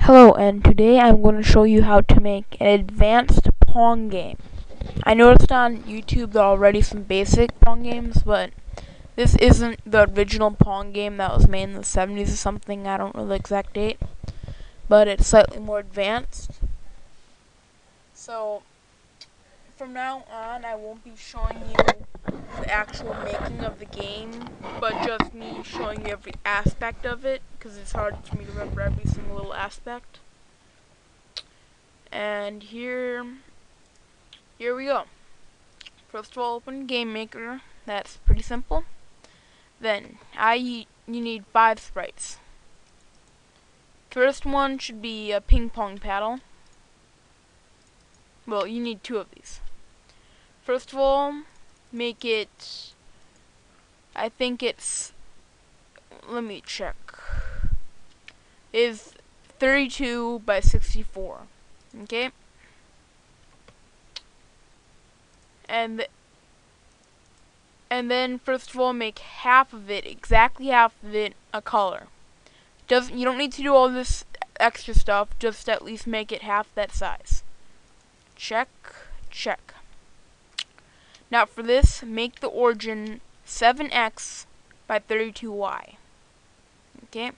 Hello, and today I'm going to show you how to make an advanced pong game. I noticed on YouTube there are already some basic pong games, but this isn't the original pong game that was made in the 70s or something. I don't know the exact date, but it's slightly more advanced. So from now on, I won't be showing you the actual making of the game, but just me showing you every aspect of it, because it's hard for me to remember every single little aspect. And here we go. First of all, open Game Maker. That's pretty simple. Then, you need 5 sprites. First one should be a ping pong paddle. Well, you need 2 of these. First of all, make it, I think it's, let me check, is 32 by 64. Okay? And then first of all, make half of it, exactly half of it, a color. You don't need to do all this extra stuff, just at least make it half that size. Check, check. Now for this, make the origin 7x by 32y. Okay?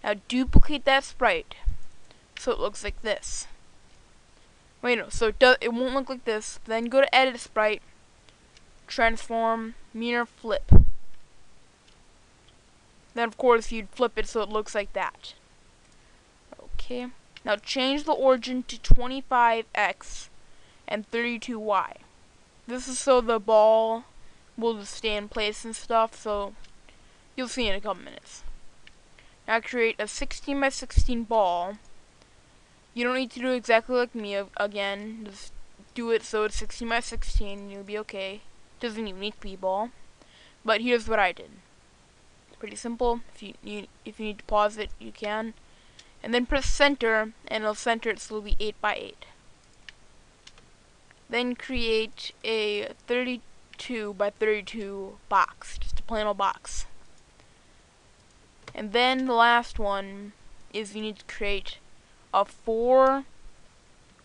Now duplicate that sprite so it looks like this. Wait, no, so it won't look like this. Then go to edit sprite, transform, mirror flip. Then of course you'd flip it so it looks like that. Okay. Now change the origin to 25x and 32y. This is so the ball will just stay in place and stuff, so you'll see in a couple minutes. Now create a 16 by 16 ball. You don't need to do exactly like me again. Just do it so it's 16 by 16 and you'll be okay. Doesn't even need to be a ball. But here's what I did. Pretty simple. If you need to pause it, you can. And then press center, and it'll center it so it'll be 8 by 8. Then create a 32 by 32 box, just a plain old box. And then the last one is you need to create a 4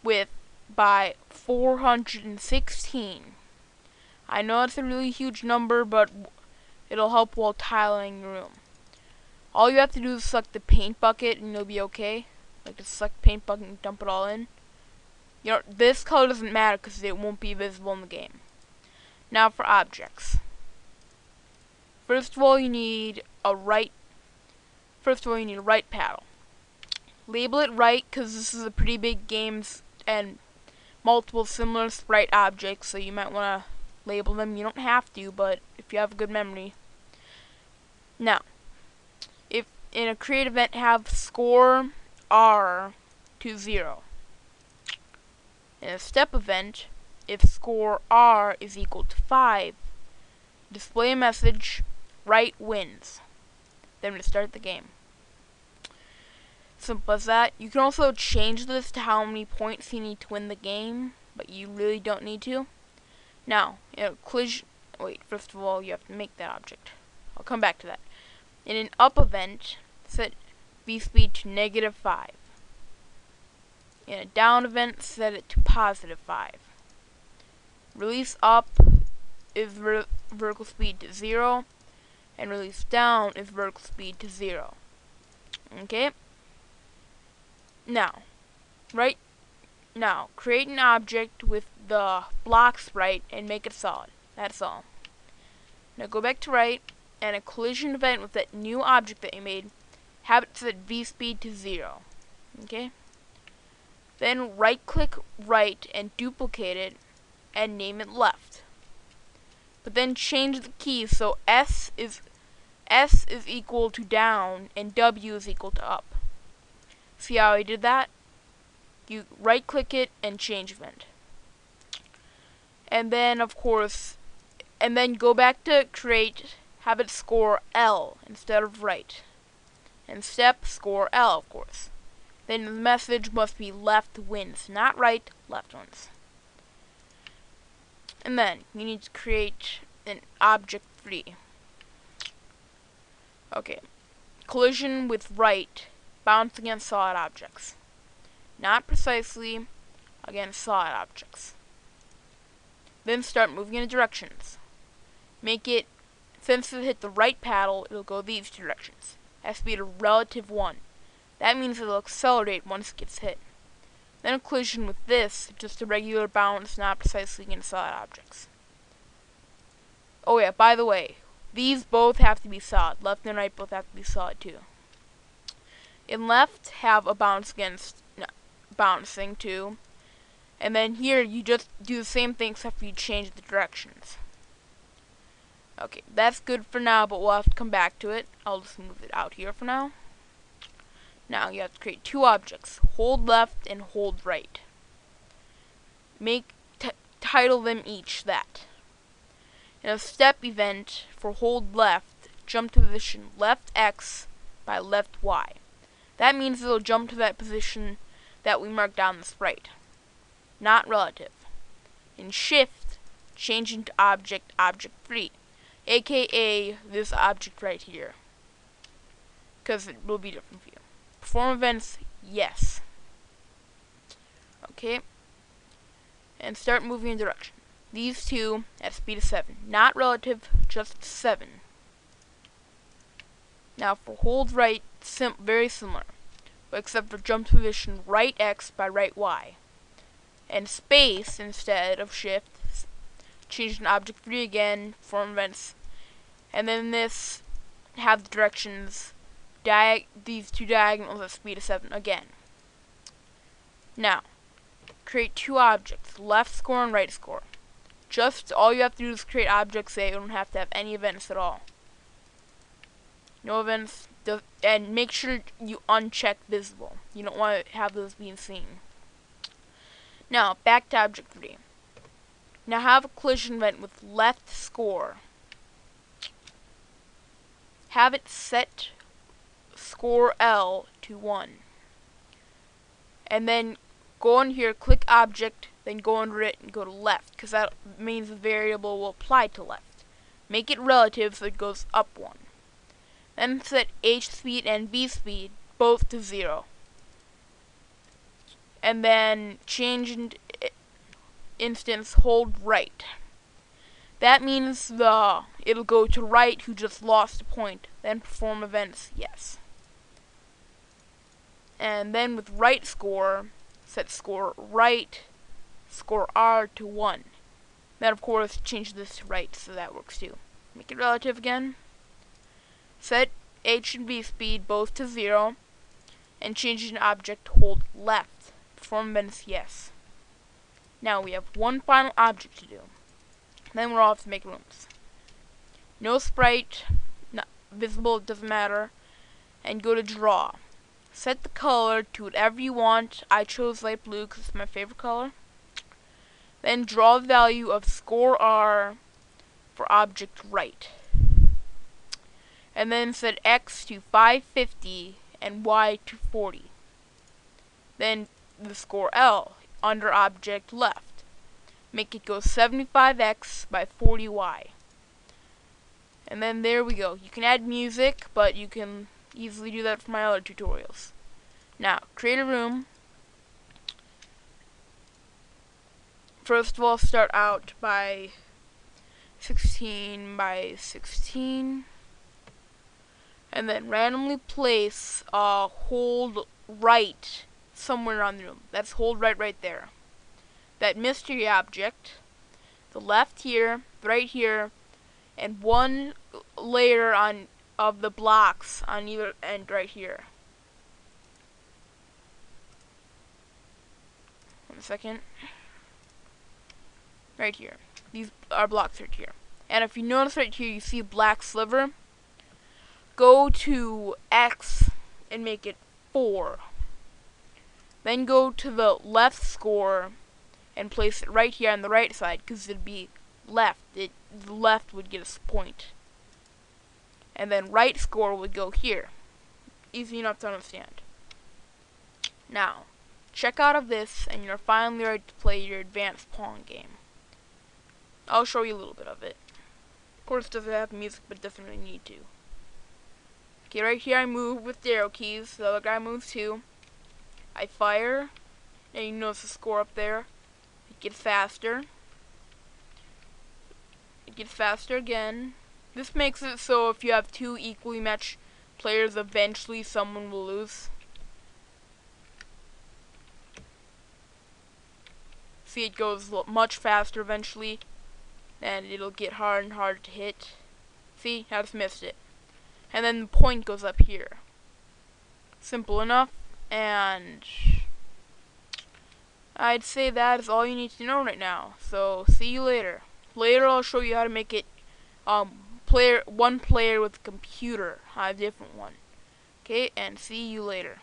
width by 416. I know it's a really huge number, but it'll help while tiling your room. All you have to do is select the paint bucket and you'll be okay. Like, just select paint bucket and dump it all in. You know, this color doesn't matter because it won't be visible in the game. Now for objects. First of all, you need a right paddle. Label it right because this is a pretty big game and multiple similar sprite objects, so you might want to label them. You don't have to, but if you have a good memory. Now, if in a create event, have score R to 0. In a step event, if score R is equal to 5, display a message, right wins. Then restart the game. Simple as that. You can also change this to how many points you need to win the game, but you really don't need to. Now, in a collision, wait, first of all, you have to make that object. I'll come back to that. In an up event, set v-speed to -5. In a down event, set it to +5. Release up is vertical speed to 0, and release down is vertical speed to 0. Okay? Now, create an object with the block sprite and make it solid. That's all. Now go back to right, and a collision event with that new object that you made, have it set v-speed to 0. Okay? Then right-click right and duplicate it, and name it left. But then change the keys so S is equal to down and W is equal to up. See how I did that? You right-click it and change event. And then, of course, go back to create, have it score L instead of right. And step, score L, of course. Then the message must be left wins, not right, left wins. And then you need to create an object 3. Okay. Collision with right bounce against solid objects. Not precisely against solid objects. Then start moving in directions. Make it, since it hit the right paddle, it'll go these directions at speed of relative 1. That means it'll accelerate once it gets hit. Then a collision with this, just a regular bounce, not precisely against solid objects. Oh yeah, by the way, these both have to be solid. Left and right both have to be solid too. In left, have a bounce against bouncing too. And then here, you just do the same thing except for you change the directions. Okay, that's good for now, but we'll have to come back to it. I'll just move it out here for now. Now you have to create two objects. Hold left and hold right. Title them each that. In a step event for hold left, jump to position left X by left Y. That means it'll jump to that position that we marked down the sprite. Not relative. In shift, change into object 3, aka this object right here, because it will be different for you. Perform events, yes. Okay, and start moving in direction. These two at speed of 7, not relative, just 7. Now for hold right, very similar, but except for jump to position right X by right Y. And space instead of shift, change an object 3 again, perform events, and then this have the directions, these two diagonals at speed of 7 again. Now, create two objects, left score and right score. Just all you have to do is create objects that you don't have to have any events at all. No events, and make sure you uncheck visible. You don't want to have those being seen. Now, back to object 3. Now have a collision event with left score. Have it set score L to 1. And then go in here, click object, then go under it and go to left, because that means the variable will apply to left. Make it relative so it goes up 1. Then set H speed and V speed both to 0. And then change instance hold right. That means it'll go to right who just lost a point. Then perform events, yes. And then with right score, set score right, score R to 1. Then of course change this to right so that works too. Make it relative again. Set H and V speed both to 0. And change an object hold left. Perform events, yes. Now we have one final object to do. Then we're off to make rooms. No sprite, not visible, doesn't matter. And go to draw. Set the color to whatever you want. I chose light blue because it's my favorite color. Then draw the value of score R for object right. And then set X to 550 and Y to 40. Then the score L under object left. Make it go 75x by 40y. And then there we go. You can add music, but you can easily do that for my other tutorials. Now, create a room. First of all, start out by 16 by 16. And then randomly place hold right somewhere on the room. That's hold right there. That mystery object, the left here, the right here, and one layer of the blocks on either end right here. One second. Right here. These are blocks right here. And if you notice right here, you see a black sliver. Go to X and make it 4. Then go to the left score and place it right here on the right side, because it'd be left. The left would get a point. And then right score would go here. Easy enough to understand. Now, check out of this, and you're finally ready to play your advanced Pong game. I'll show you a little bit of it. Of course, it doesn't have music, but it doesn't really need to. Okay, right here I move with the arrow keys. The other guy moves too. I fire, and you notice the score up there. It gets faster. It gets faster again. This makes it so if you have two equally matched players, eventually someone will lose. See, it goes much faster eventually, and it'll get harder and harder to hit. See, I just missed it. And then the point goes up here. Simple enough, and I'd say that is all you need to know right now. So, see you later. Later I'll show you how to make it one player with a computer, a different one. Okay, and see you later.